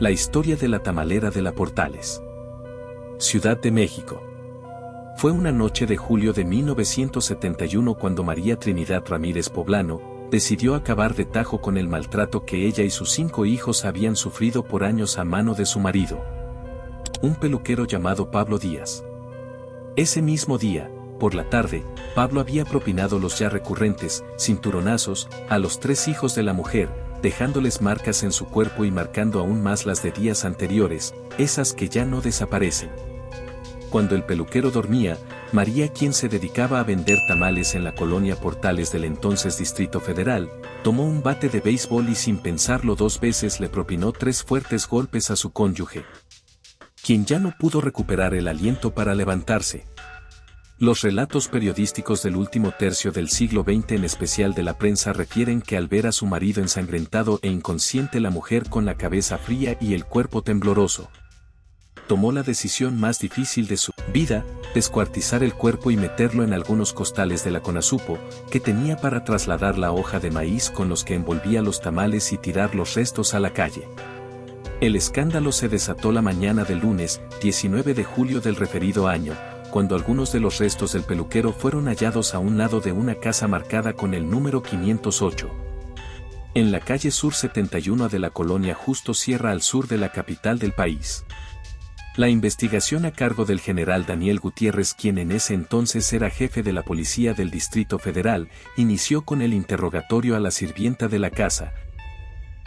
La historia de la tamalera de la Portales. Ciudad de México. Fue una noche de julio de 1971 cuando María Trinidad Ramírez Poblano decidió acabar de tajo con el maltrato que ella y sus 5 hijos habían sufrido por años a mano de su marido, un peluquero llamado Pablo Díaz. Ese mismo día, por la tarde, Pablo había propinado los ya recurrentes cinturonazos a los 3 hijos de la mujer, dejándoles marcas en su cuerpo y marcando aún más las de días anteriores, esas que ya no desaparecen. Cuando el peluquero dormía, María, quien se dedicaba a vender tamales en la colonia Portales del entonces Distrito Federal, tomó un bate de béisbol y sin pensarlo 2 veces le propinó 3 fuertes golpes a su cónyuge, quien ya no pudo recuperar el aliento para levantarse. Los relatos periodísticos del último tercio del siglo XX, en especial de la prensa, refieren que al ver a su marido ensangrentado e inconsciente, la mujer, con la cabeza fría y el cuerpo tembloroso, tomó la decisión más difícil de su vida: descuartizar el cuerpo y meterlo en algunos costales de la Conasupo, que tenía para trasladar la hoja de maíz con los que envolvía los tamales y tirar los restos a la calle. El escándalo se desató la mañana del lunes, 19 de julio del referido año, cuando algunos de los restos del peluquero fueron hallados a un lado de una casa marcada con el número 508. En la calle Sur 71 de la colonia Justo Sierra, al sur de la capital del país. La investigación, a cargo del general Daniel Gutiérrez, quien en ese entonces era jefe de la policía del Distrito Federal, inició con el interrogatorio a la sirvienta de la casa,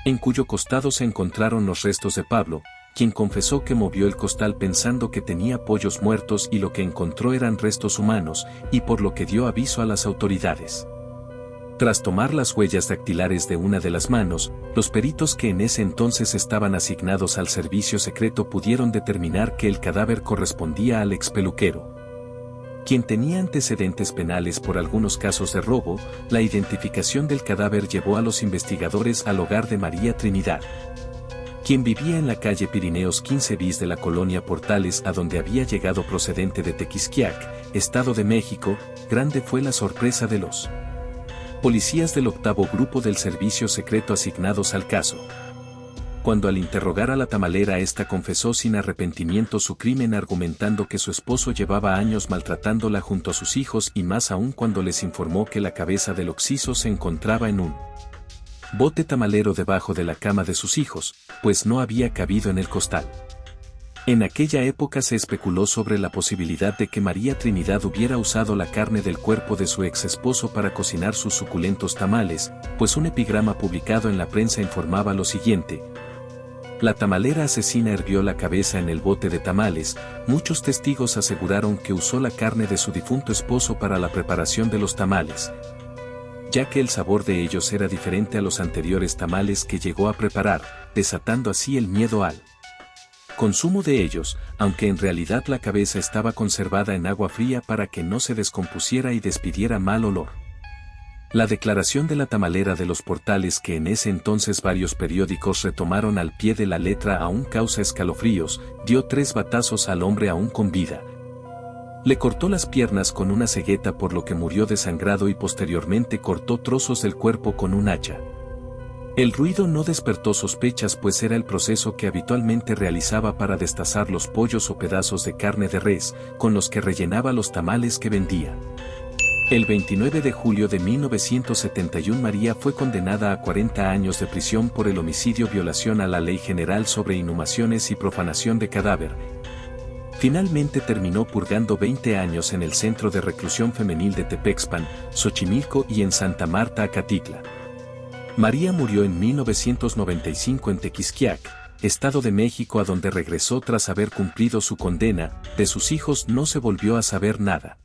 en cuyo costado se encontraron los restos de Pablo, quien confesó que movió el costal pensando que tenía pollos muertos y lo que encontró eran restos humanos, y por lo que dio aviso a las autoridades. Tras tomar las huellas dactilares de una de las manos, los peritos que en ese entonces estaban asignados al servicio secreto pudieron determinar que el cadáver correspondía al expeluquero, quien tenía antecedentes penales por algunos casos de robo. La identificación del cadáver llevó a los investigadores al hogar de María Trinidad, quien vivía en la calle Pirineos 15 bis de la colonia Portales, a donde había llegado procedente de Tequisquiac, Estado de México. Grande fue la sorpresa de los policías del 8º Grupo del Servicio Secreto asignados al caso, cuando al interrogar a la tamalera, esta confesó sin arrepentimiento su crimen, argumentando que su esposo llevaba años maltratándola junto a sus hijos, y más aún cuando les informó que la cabeza del occiso se encontraba en un bote tamalero debajo de la cama de sus hijos, pues no había cabido en el costal. En aquella época se especuló sobre la posibilidad de que María Trinidad hubiera usado la carne del cuerpo de su ex esposo para cocinar sus suculentos tamales, pues un epigrama publicado en la prensa informaba lo siguiente: la tamalera asesina hirvió la cabeza en el bote de tamales. Muchos testigos aseguraron que usó la carne de su difunto esposo para la preparación de los tamales, ya que el sabor de ellos era diferente a los anteriores tamales que llegó a preparar, desatando así el miedo al consumo de ellos, aunque en realidad la cabeza estaba conservada en agua fría para que no se descompusiera y despidiera mal olor. La declaración de la tamalera de los Portales, que en ese entonces varios periódicos retomaron al pie de la letra, aún causa escalofríos: dio 3 batazos al hombre aún con vida, le cortó las piernas con una cegueta, por lo que murió desangrado, y posteriormente cortó trozos del cuerpo con un hacha. El ruido no despertó sospechas, pues era el proceso que habitualmente realizaba para destazar los pollos o pedazos de carne de res, con los que rellenaba los tamales que vendía. El 29 de julio de 1971 María fue condenada a 40 años de prisión por el homicidio, violación a la Ley General sobre Inhumaciones y profanación de cadáver. Finalmente terminó purgando 20 años en el Centro de Reclusión Femenil de Tepexpan, Xochimilco y en Santa Marta, Acatitla. María murió en 1995 en Tequisquiac, Estado de México, a donde regresó tras haber cumplido su condena. De sus hijos no se volvió a saber nada.